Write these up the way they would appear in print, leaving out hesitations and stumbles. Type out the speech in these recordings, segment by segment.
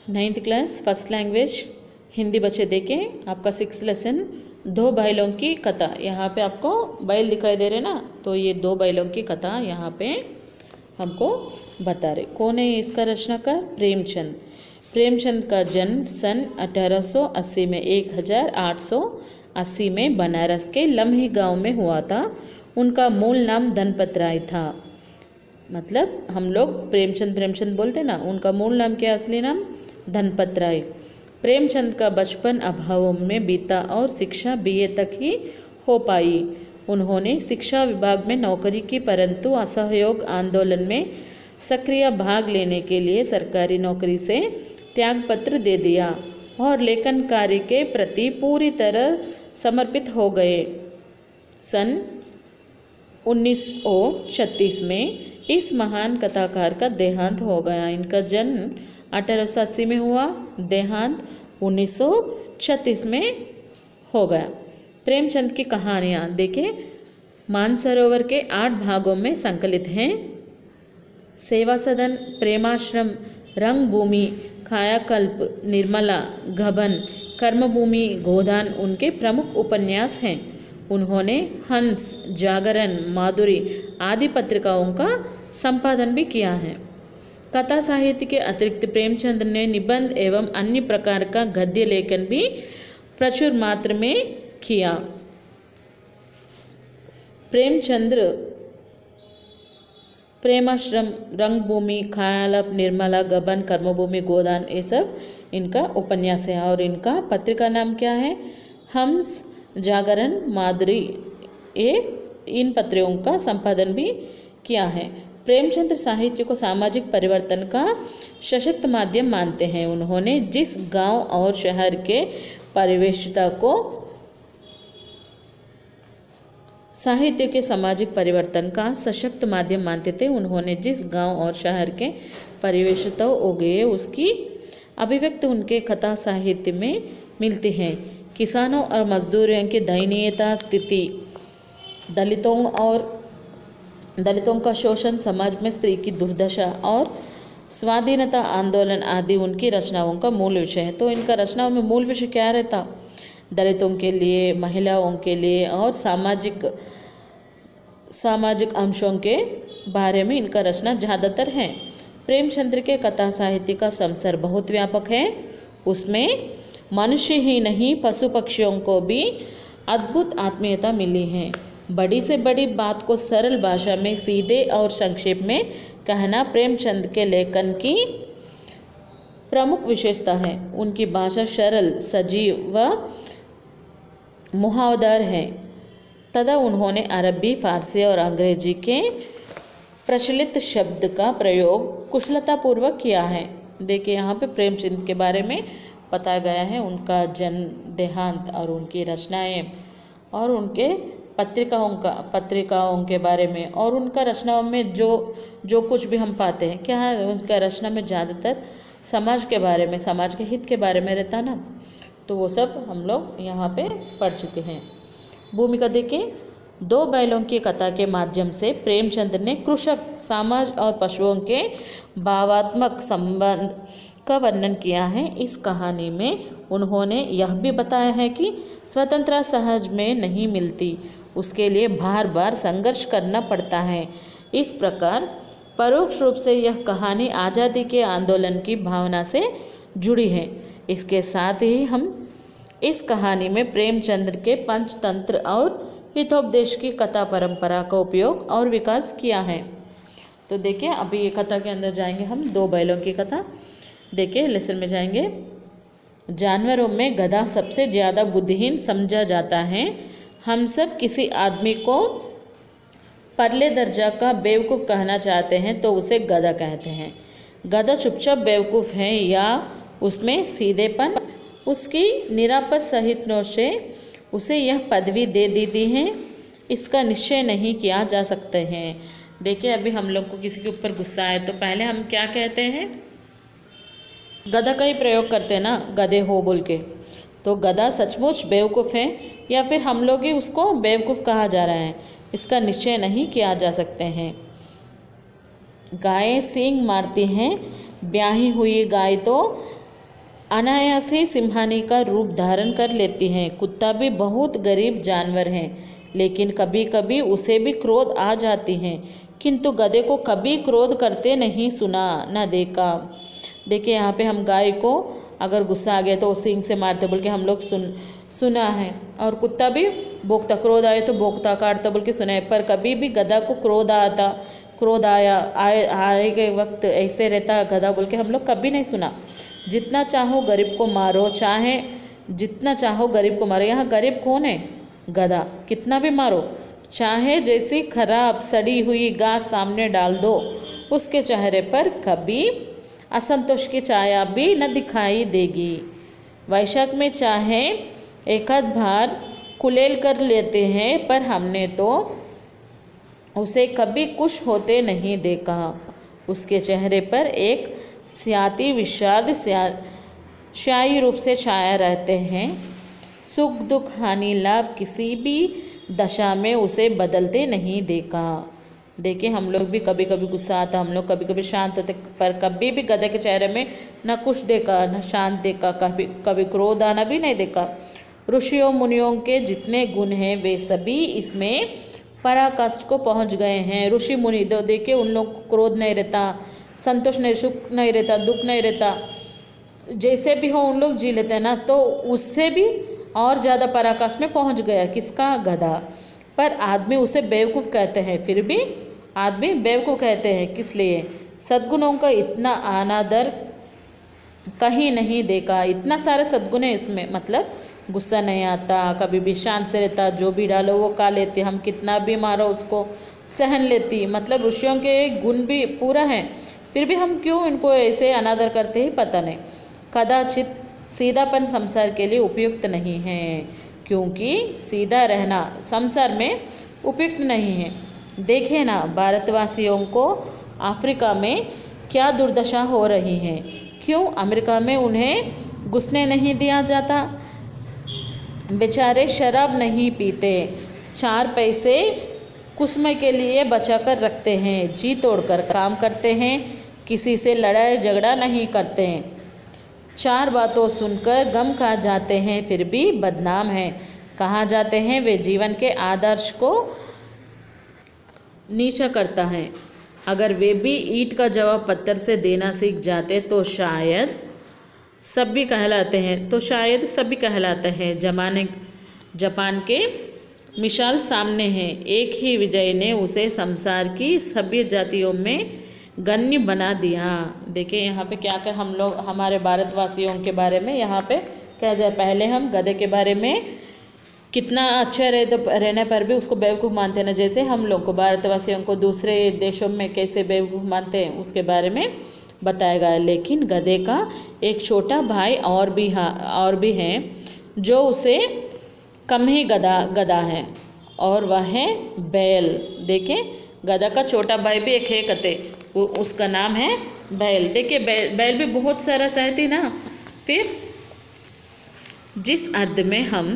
9th class first language Hindi बच्चे देखें आपका 6th लेसन दो बैलों की कथा। यहाँ पे आपको बैल दिखाई दे रहे ना, तो ये दो बैलों की कथा यहाँ पे हमको बता रहे। कौन है इसका रचनाकार? प्रेमचंद। प्रेमचंद का जन्म सन 1880 में 1880 में बनारस के लम्ही गांव में हुआ था। उनका मूल नाम धनपत राय था। मतलब हम लोग प्रेमचंद बोलते ना, उनका मूल नाम क्या, असली नाम धनपत राय। प्रेमचंद का बचपन अभावों में बीता और शिक्षा बीए तक ही हो पाई। उन्होंने शिक्षा विभाग में नौकरी की, परंतु असहयोग आंदोलन में सक्रिय भाग लेने के लिए सरकारी नौकरी से त्यागपत्र दे दिया और लेखन कार्य के प्रति पूरी तरह समर्पित हो गए। सन 1936 में इस महान कथाकार का देहांत हो गया। इनका जन्म 1880 में हुआ, देहांत 1936 में हो गया। प्रेमचंद की कहानियाँ देखें, मानसरोवर के 8 भागों में संकलित हैं। सेवा सदन, प्रेमाश्रम, रंगभूमि, कायाकल्प, निर्मला, गबन, कर्मभूमि, गोदान उनके प्रमुख उपन्यास हैं। उन्होंने हंस, जागरण, माधुरी आदि पत्रिकाओं का संपादन भी किया है। कथा साहित्य के अतिरिक्त प्रेमचंद ने निबंध एवं अन्य प्रकार का गद्य लेखन भी प्रचुर मात्रा में किया। प्रेमचंद्र प्रेमाश्रम, रंगभूमि, कायाकल्प, निर्मला, गबन, कर्मभूमि, गोदान ये सब इनका उपन्यास है। और इनका पत्रिका नाम क्या है? हंस, जागरण, माधुरी, ये इन पत्रिकाओं का संपादन भी किया है। प्रेमचंद साहित्य को सामाजिक परिवर्तन का सशक्त माध्यम मानते हैं। उन्होंने जिस गांव और शहर के परिवेशता को साहित्य के सामाजिक परिवर्तन का सशक्त माध्यम मानते थे, उन्होंने जिस गांव और शहर के परिवेशता हो गए उसकी अभिव्यक्ति उनके कथा साहित्य में मिलती है। किसानों और मजदूरों की दयनीयता स्थिति, दलितों का शोषण, समाज में स्त्री की दुर्दशा और स्वाधीनता आंदोलन आदि उनकी रचनाओं का मूल विषय है। तो इनका रचनाओं में मूल विषय क्या रहता? दलितों के लिए, महिलाओं के लिए और सामाजिक अंशों के बारे में इनका रचना ज़्यादातर है। प्रेमचंद्र के कथा साहित्य का संसर बहुत व्यापक है। उसमें मनुष्य ही नहीं पशु पक्षियों को भी अद्भुत आत्मीयता मिली है। बड़ी से बड़ी बात को सरल भाषा में सीधे और संक्षेप में कहना प्रेमचंद के लेखन की प्रमुख विशेषता है। उनकी भाषा सरल, सजीव व मुहावदार है। तथा उन्होंने अरबी, फारसी और अंग्रेजी के प्रचलित शब्द का प्रयोग कुशलतापूर्वक किया है। देखिए यहाँ पे प्रेमचंद के बारे में बताया गया है, उनका जन्म, देहांत और उनकी रचनाएं और उनके पत्रिकाओं के बारे में और उनका रचनाओं में जो कुछ भी हम पाते हैं, क्या है उनका रचना में ज़्यादातर समाज के बारे में, समाज के हित के बारे में रहता ना, तो वो सब हम लोग यहाँ पे पढ़ चुके हैं। भूमिका देखिए, दो बैलों की कथा के माध्यम से प्रेमचंद ने कृषक, समाज और पशुओं के भावात्मक संबंध का वर्णन किया है। इस कहानी में उन्होंने यह भी बताया है कि स्वतंत्रता सहज में नहीं मिलती, उसके लिए बार बार संघर्ष करना पड़ता है। इस प्रकार परोक्ष रूप से यह कहानी आज़ादी के आंदोलन की भावना से जुड़ी है। इसके साथ ही हम इस कहानी में प्रेमचंद्र के पंचतंत्र और हितोपदेश की कथा परंपरा का उपयोग और विकास किया है। तो देखिए अभी ये कथा के अंदर जाएंगे हम, दो बैलों की कथा। देखिए लेसन में जाएंगे। जानवरों में गधा सबसे ज़्यादा बुद्धिहीन समझा जाता है। हम सब किसी आदमी को परले दर्जा का बेवकूफ़ कहना चाहते हैं तो उसे गधा कहते हैं। गधा चुपचाप बेवकूफ़ है या उसमें सीधेपन उसकी निरापद सहिष्णुता से उसे यह पदवी दे दी है, इसका निश्चय नहीं किया जा सकते हैं। देखिए अभी हम लोग को किसी के ऊपर गुस्सा आए तो पहले हम क्या कहते हैं? गधा का ही प्रयोग करते हैं ना, गधे हो बोल के। तो गधा सचमुच बेवकूफ़ है या फिर हम लोग ही उसको बेवकूफ़ कहा जा रहा है, इसका निश्चय नहीं किया जा सकते हैं। गायें सींग मारती हैं, ब्याही हुई गाय तो अनायास ही सिंहानी का रूप धारण कर लेती हैं। कुत्ता भी बहुत गरीब जानवर है, लेकिन कभी कभी उसे भी क्रोध आ जाती हैं, किंतु गधे को कभी क्रोध करते नहीं सुना न देखा। देखिए यहाँ पे हम गाय को अगर गुस्सा आ गया तो वो सींग से मारते बोल के हम लोग सुना है, और कुत्ता भी भौंकता, क्रोध आए तो भौंकता काटता बोल के सुना है। पर कभी भी गधा को क्रोध आए गए वक्त ऐसे रहता गधा बोल के हम लोग कभी नहीं सुना। जितना चाहो गरीब को मारो, चाहे जितना चाहो गरीब को मारो। यहाँ गरीब कौन है? गधा। कितना भी मारो, चाहे जैसी खराब सड़ी हुई घास सामने डाल दो, उसके चेहरे पर कभी असंतोष की छाया भी न दिखाई देगी। वैशाख में चाहे एकाध बार कुलेल कर लेते हैं, पर हमने तो उसे कभी खुश होते नहीं देखा। उसके चेहरे पर एक स्याती विषाद शाही रूप से छाया रहते हैं। सुख दुख हानि लाभ किसी भी दशा में उसे बदलते नहीं देखा। देखिए हम लोग भी कभी कभी गुस्सा आता, हम लोग कभी कभी शांत होते, पर कभी भी गधे के चेहरे में न कुछ देखा न शांत देखा, कभी क्रोध आना भी नहीं देखा। ऋषियों मुनियों के जितने गुण हैं वे सभी इसमें पराकाष्ठ को पहुंच गए हैं। ऋषि मुनि देखिए उन लोग को क्रोध नहीं रहता, संतोष नहीं, सुख नहीं रहता, दुख नहीं रहता, जैसे भी हो उन लोग जी लेते हैं ना, तो उससे भी और ज़्यादा पराकाष्ठ में पहुंच गया किसका? गधा। पर आदमी उसे बेवकूफ़ कहते हैं, फिर भी आदमी बेवकूफ़ कहते हैं किस लिए? सद्गुणों का इतना अनादर कहीं नहीं देखा। इतना सारे सद्गुण है इसमें, मतलब गुस्सा नहीं आता, कभी भी शांत से रहता, जो भी डालो वो खा लेती, हम कितना भी मारो उसको सहन लेती। मतलब ऋषियों के गुण भी पूरा है, फिर भी हम क्यों इनको ऐसे अनादर करते ही पता नहीं। कदाचित सीधापन संसार के लिए उपयुक्त नहीं है, क्योंकि सीधा रहना संसार में उपयुक्त नहीं है। देखे ना भारतवासियों को अफ्रीका में क्या दुर्दशा हो रही है, क्यों अमेरिका में उन्हें घुसने नहीं दिया जाता? बेचारे शराब नहीं पीते, 4 पैसे कुछ समय के लिए बचा कर रखते हैं, जी तोड़कर काम करते हैं, किसी से लड़ाई झगड़ा नहीं करते हैं, 4 बातों सुनकर गम खा जाते हैं, फिर भी बदनाम हैं। कहाँ जाते हैं? वे जीवन के आदर्श को नीचा करता है। अगर वे भी ईंट का जवाब पत्थर से देना सीख जाते तो शायद सभी कहलाते हैं। जापान के मिसाल सामने है। एक ही विजय ने उसे संसार की सभी जातियों में गण्य बना दिया। देखिए यहाँ पे क्या कर हम लोग हमारे भारतवासियों के बारे में यहाँ पे कहा जाए। पहले हम गधे के बारे में कितना अच्छा रहने पर भी उसको बेवकूफ़ मानते हैं ना, जैसे हम लोग को भारतवासियों को दूसरे देशों में कैसे बेवकूफ़ मानते हैं उसके बारे में बताया गया। लेकिन गधे का एक छोटा भाई और भी हैं जो उसे कम ही गधा है, और वह है बैल। देखिए गधा का छोटा भाई भी एक है कते, वो उसका नाम है बैल। देखिए बैल भी बहुत सारा सहती ना। फिर जिस अर्थ में हम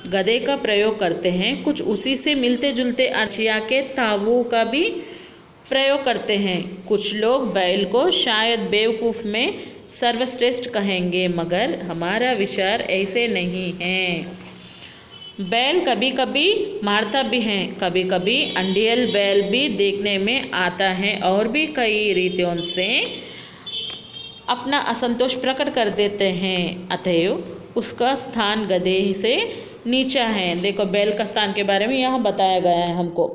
गधे का प्रयोग करते हैं कुछ उसी से मिलते जुलते अर्चिया के तावू का भी प्रयोग करते हैं। कुछ लोग बैल को शायद बेवकूफ़ में सर्वश्रेष्ठ कहेंगे, मगर हमारा विचार ऐसे नहीं है। बैल कभी कभी मारता भी है, कभी कभी अंडियल बैल भी देखने में आता है, और भी कई रीतियों से अपना असंतोष प्रकट कर देते हैं। अतएव उसका स्थान गधे से नीचा है। देखो बैल का स्थान के बारे में यहाँ बताया गया है हमको।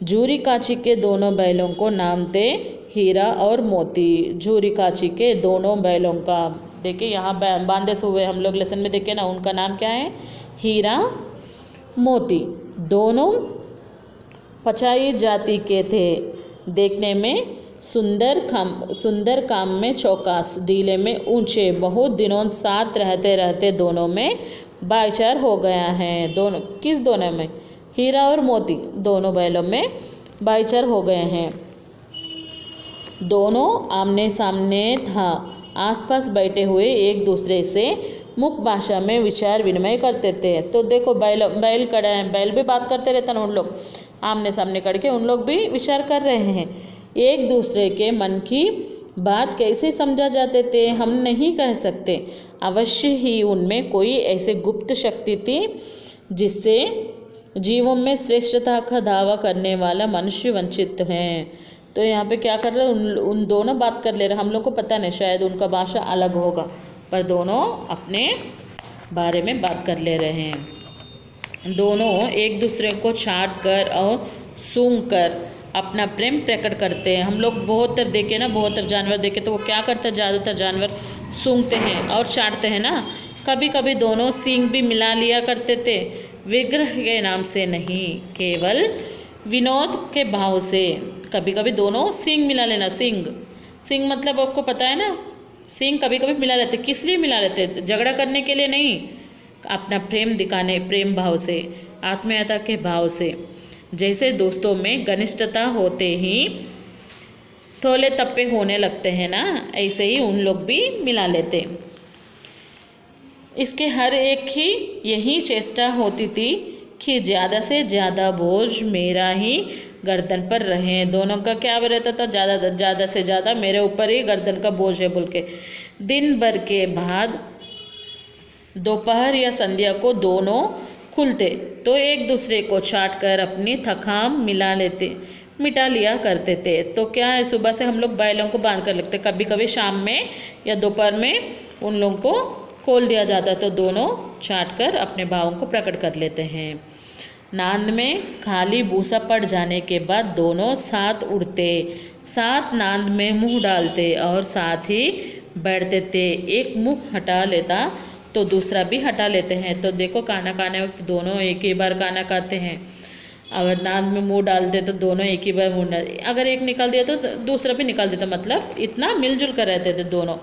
जूरी काची के दोनों बैलों को नाम थे हीरा और मोती। जूरी काची के दोनों बैलों का देखिए यहाँ बांधे से हुए हम लोग लेसन में देखे ना, उनका नाम क्या है? हीरा मोती। दोनों पचाई जाति के थे, देखने में सुंदर, काम में चौकास, ढीले में ऊंचे। बहुत दिनों साथ रहते दोनों में भाईचार हो गया है। दोनों में? हीरा और मोती दोनों बैलों में भाईचार हो गए हैं। दोनों आमने सामने था, आसपास बैठे हुए एक दूसरे से मुख भाषा में विचार विनिमय करते थे। तो देखो बैल खड़े हैं, बैल भी बात करते रहते ना, उन लोग आमने सामने खड़ के उन लोग भी विचार कर रहे हैं। एक दूसरे के मन की बात कैसे समझा जाते थे हम नहीं कह सकते। अवश्य ही उनमें कोई ऐसे गुप्त शक्ति थी जिससे जीवों में श्रेष्ठता का दावा करने वाला मनुष्य वंचित है। तो यहाँ पे क्या कर रहे हैं, उन दोनों बात कर ले रहे, हम लोग को पता नहीं, शायद उनका भाषा अलग होगा, पर दोनों अपने बारे में बात कर ले रहे हैं। दोनों एक दूसरे को छाट कर और सूंघ कर अपना प्रेम प्रकट करते हैं। हम लोग बहुत देखे ना, बहुत जानवर देखे तो वो क्या करते हैं, ज़्यादातर जानवर सूंघते हैं और चाटते हैं ना। कभी कभी दोनों सींग भी मिला लिया करते थे, विग्रह के नाम से नहीं, केवल विनोद के भाव से। कभी कभी दोनों सींग मिला लेना, सींग मतलब आपको पता है ना, सींग कभी कभी मिला लेते। किस लिए मिला लेते, झगड़ा करने के लिए नहीं, अपना प्रेम दिखाने, प्रेम भाव से, आत्मीयता के भाव से। जैसे दोस्तों में घनिष्ठता होते ही थोले तप्पे होने लगते हैं ना, ऐसे ही उन लोग भी मिला लेते। इसके हर एक की यही चेष्टा होती थी कि ज़्यादा से ज़्यादा बोझ मेरा ही गर्दन पर रहे। दोनों का क्या रहता था, ज़्यादा से ज़्यादा मेरे ऊपर ही गर्दन का बोझ है बोल के। दिन भर के बाद दोपहर या संध्या को दोनों खुलते तो एक दूसरे को चाट कर अपनी थकान मिटा लिया करते थे। तो क्या है, सुबह से हम लोग बैलों को बांध कर लगते, कभी कभी शाम में या दोपहर में उन लोगों को खोल दिया जाता, तो दोनों चाट कर अपने भावों को प्रकट कर लेते हैं। नांद में खाली भूसा पड़ जाने के बाद दोनों साथ उड़ते, साथ नांद में मुंह डालते और साथ ही बैठते थे। एक मुंह हटा लेता तो दूसरा भी हटा लेते हैं। तो देखो, खाना खाने वक्त दोनों एक ही बार खाना खाते हैं। अगर नांद में मुंह डालते तो दोनों एक ही बार मुंह डाल, अगर एक निकाल दिया तो दूसरा भी निकाल देता, मतलब इतना मिलजुल कर रहते थे दोनों।